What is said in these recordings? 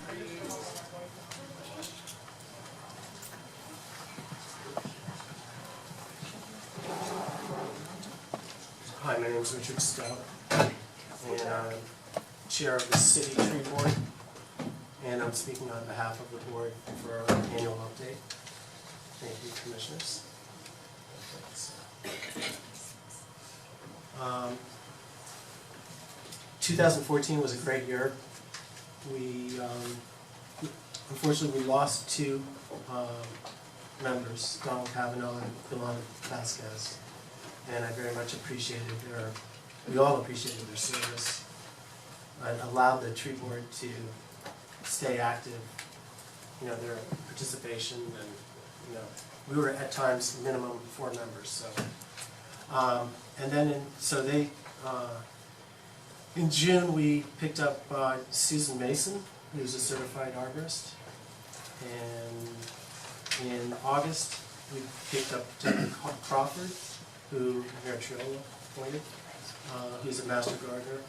Hi, my name is Richard Stout, and I'm chair of the City Tree Board, and I'm speaking on behalf of the board for our annual update. Thank you, commissioners. 2014 was a great year. We unfortunately we lost two members, Donald Cavanaugh and Yolanda Vasquez, and I very much appreciated we all appreciated their service and allowed the tree board to stay active, their participation, and we were at times minimum 4 members. So and then in June we picked up Susan Mason, who's a certified arborist, and in August we picked up David Crawford, who Mayor Triola appointed, who's a master gardener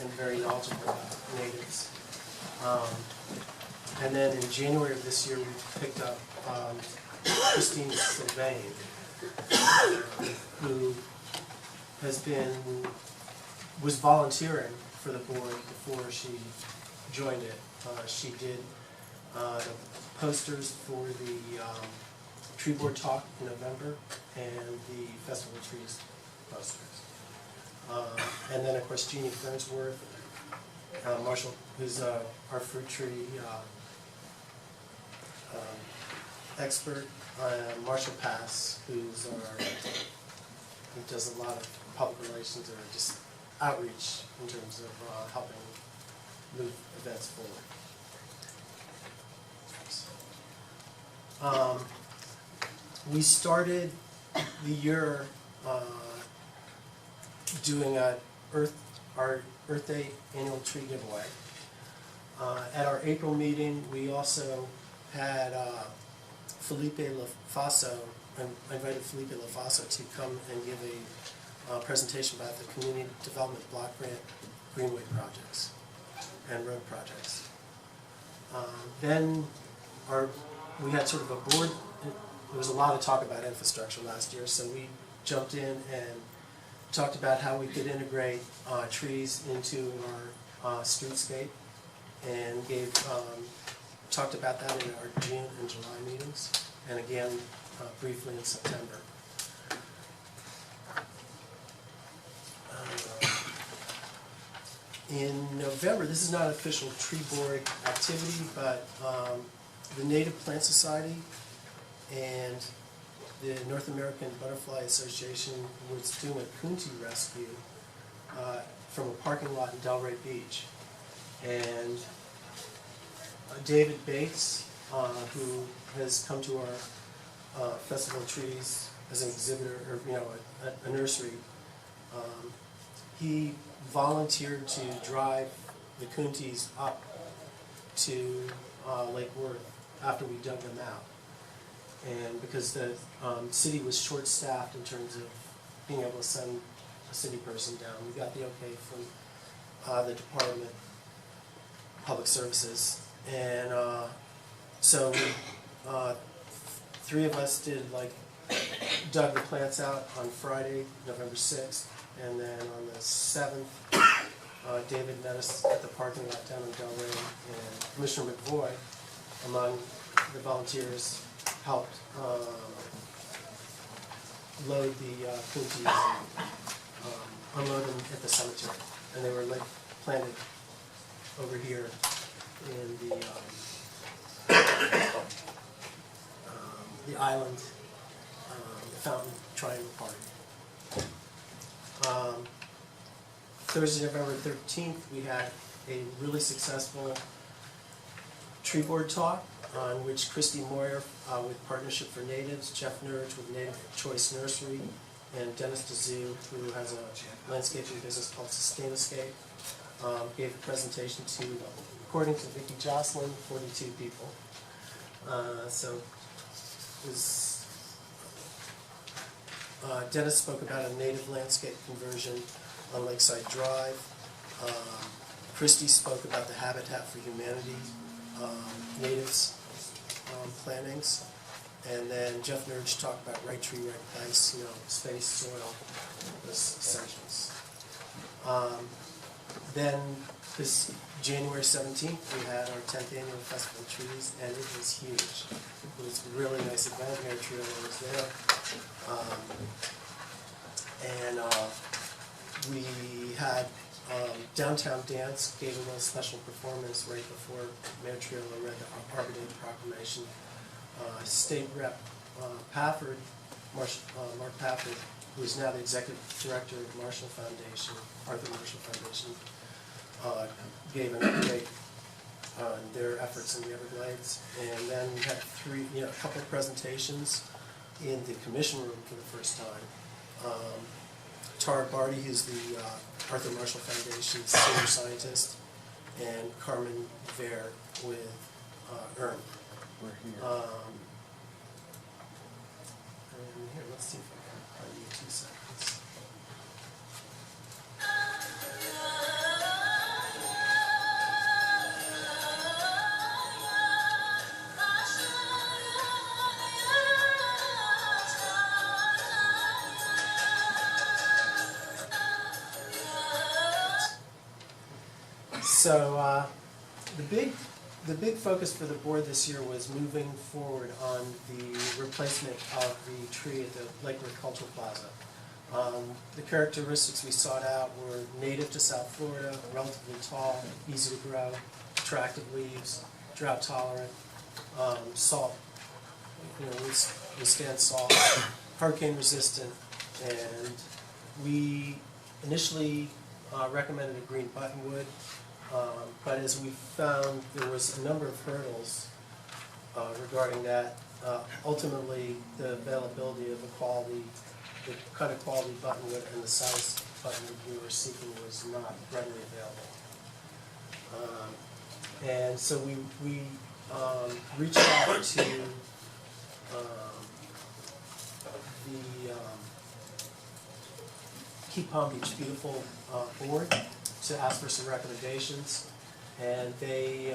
and very knowledgeable about natives. And then in January of this year we picked up Christine Sylvain, who was volunteering for the board before she joined it. She did the posters for the tree board talk in November and the Festival of Trees posters. And then of course Jeannie Fernsworth, Marshall, who's our fruit tree expert, Marshall Pass, who does a lot of public relations or just outreach in terms of helping move events forward. We started the year doing our Earth Day annual tree giveaway. At our April meeting, we also had Felipe LaFaso, I invited Felipe LaFaso to come and give a presentation about the Community Development Block Grant Greenway projects and road projects. Then we had sort of a board. There was a lot of talk about infrastructure last year, so we jumped in and talked about how we could integrate trees into our streetscape, and talked about that in our June and July meetings, and again briefly in September. In November, this is not an official tree board activity, but the Native Plant Society and the North American Butterfly Association was doing a coontie rescue from a parking lot in Delray Beach. And David Bates, who has come to our Festival of Trees as an exhibitor, or a nursery, he volunteered to drive the coonties up to Lake Worth after we dug them out. And because the city was short-staffed in terms of being able to send a city person down, we got the okay from the Department of Public Services. And so we, 3 of us dug the plants out on Friday, November 6th, and then on the 7th, David met us at the parking lot down in Delray, and Commissioner McVoy, among the volunteers, helped load the coonties and unload them at the cemetery. And they were planted over here in the island, the Fountain Triangle Park. Thursday, November 13th, we had a really successful tree board talk on which Christy Moyer with Partnership for Natives, Jeff Nurge with Native Choice Nursery, and Dennis DeZoo, who has a landscaping business called Sustain-Escape, gave a presentation to, according to Vicki Jocelyn, 42 people. So it was, Dennis spoke about a native landscape conversion on Lakeside Drive. Christie spoke about the Habitat for Humanity natives plantings. And then Jeff Nurge talked about right tree, right place, space, soil, those essentials. Then this January 17th, we had our 10th annual Festival of Trees, and it was huge. It was a really nice event. Mayor Triolo was there. We had Downtown Dance gave a little special performance right before Mayor Triolo read the Arbor Day Proclamation. State Rep Pafford, Mark Pafford, who is now the Executive Director of Marshall Foundation, Arthur Marshall Foundation, gave an update on their efforts in the Everglades. And then we had a couple of presentations in the commission room for the first time. Tara Barty, who's the Arthur Marshall Foundation's senior scientist, and Carmen Ver with ERM. We're here. And here, let's see if I can find you 2 seconds. So the big focus for the board this year was moving forward on the replacement of the tree at the Lakewood Cultural Plaza. The characteristics we sought out were native to South Florida, relatively tall, easy to grow, attractive leaves, drought tolerant, salt, withstand salt, hurricane resistant, and we initially recommended a green buttonwood. But as we found, there was a number of hurdles regarding that. Ultimately, the availability of the kind of quality buttonwood and the size buttonwood we were seeking was not readily available. And so we reached out to the Keep Palm Beach Beautiful board to ask for some recommendations, and they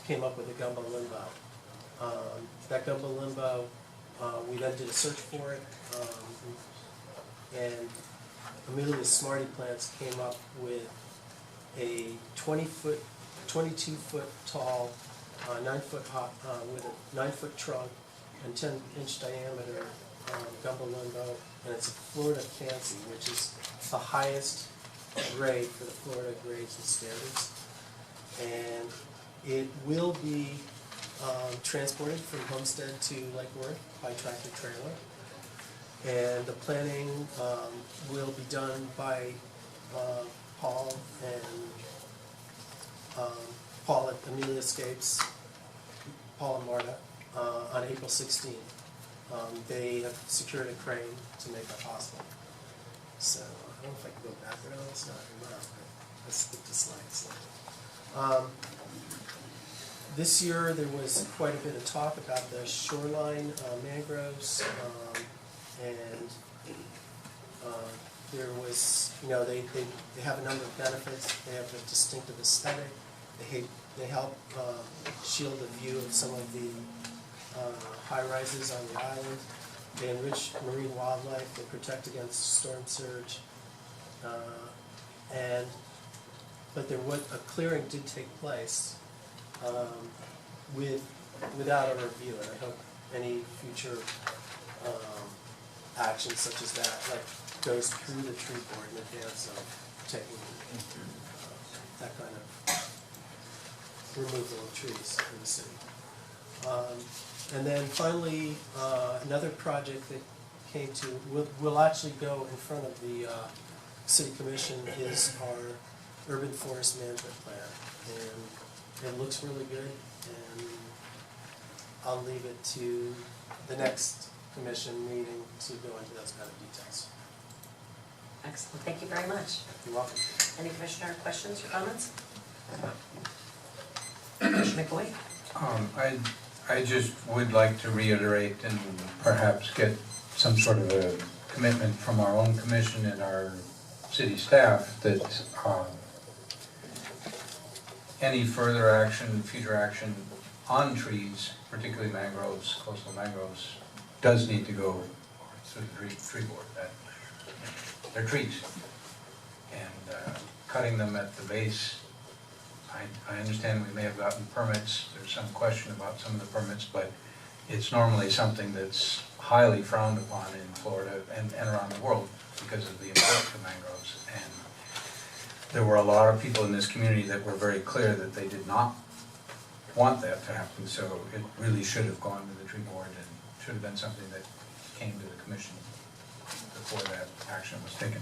came up with a gumbo limbo. That gumbo limbo, we then did a search for it, and Amelia Smarty Plants came up with a 22-foot tall, 9-foot high, with a 9-foot trunk and 10-inch diameter gumbo limbo, and it's a Florida Fancy, which is the highest grade for the Florida grades and standards. And it will be transported from Homestead to Lake Worth by tractor trailer. And the planning will be done by Paul at Amelia Escapes, Paul and Marta, on April 16th. They have secured a crane to make that possible. So I don't know if I can go back there. No, it's not enough, but let's skip the slides. This year there was quite a bit of talk about the shoreline mangroves, and there was, they have a number of benefits. They have a distinctive aesthetic. They help shield the view of some of the high-rises on the island. They enrich marine wildlife. They protect against storm surge. But a clearing did take place without a review, and I hope any future action such as that goes through the tree board in advance of taking that kind of removal of trees in the city. And then finally, another project that came to, will actually go in front of the City Commission is our urban forest management plan. And it looks really good, and I'll leave it to the next commission meeting to go into those kind of details. Excellent, thank you very much. You're welcome. Any commissioner questions or comments? Commissioner McCoy? I just would like to reiterate and perhaps get some sort of a commitment from our own commission and our city staff that any further action, future action on trees, particularly mangroves, coastal mangroves, does need to go through the tree board. They're trees. And cutting them at the base, I understand we may have gotten permits, there's some question about some of the permits, but it's normally something that's highly frowned upon in Florida and around the world because of the importance of mangroves. And there were a lot of people in this community that were very clear that they did not want that to happen, so it really should have gone to the tree board and should have been something that came to the commission before that action was taken.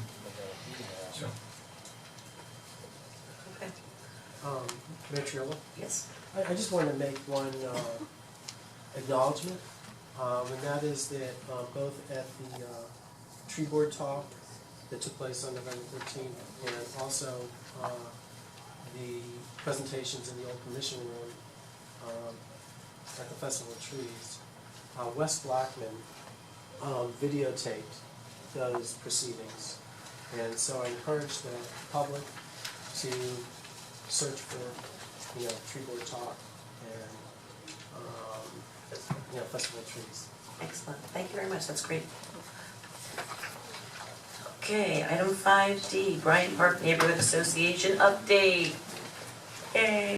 So, Okay. Mayor Triola? Yes. I just want to make one acknowledgement, and that is that both at the tree board talk that took place on November 13th and also the presentations in the old commission room at the Festival of Trees, Wes Blackman videotaped those proceedings. And so I encourage the public to search for, tree board talk and, Festival of Trees. Excellent. Thank you very much. That's great. Okay, item 5D, Bryant Park Neighborhood Association update. Yay.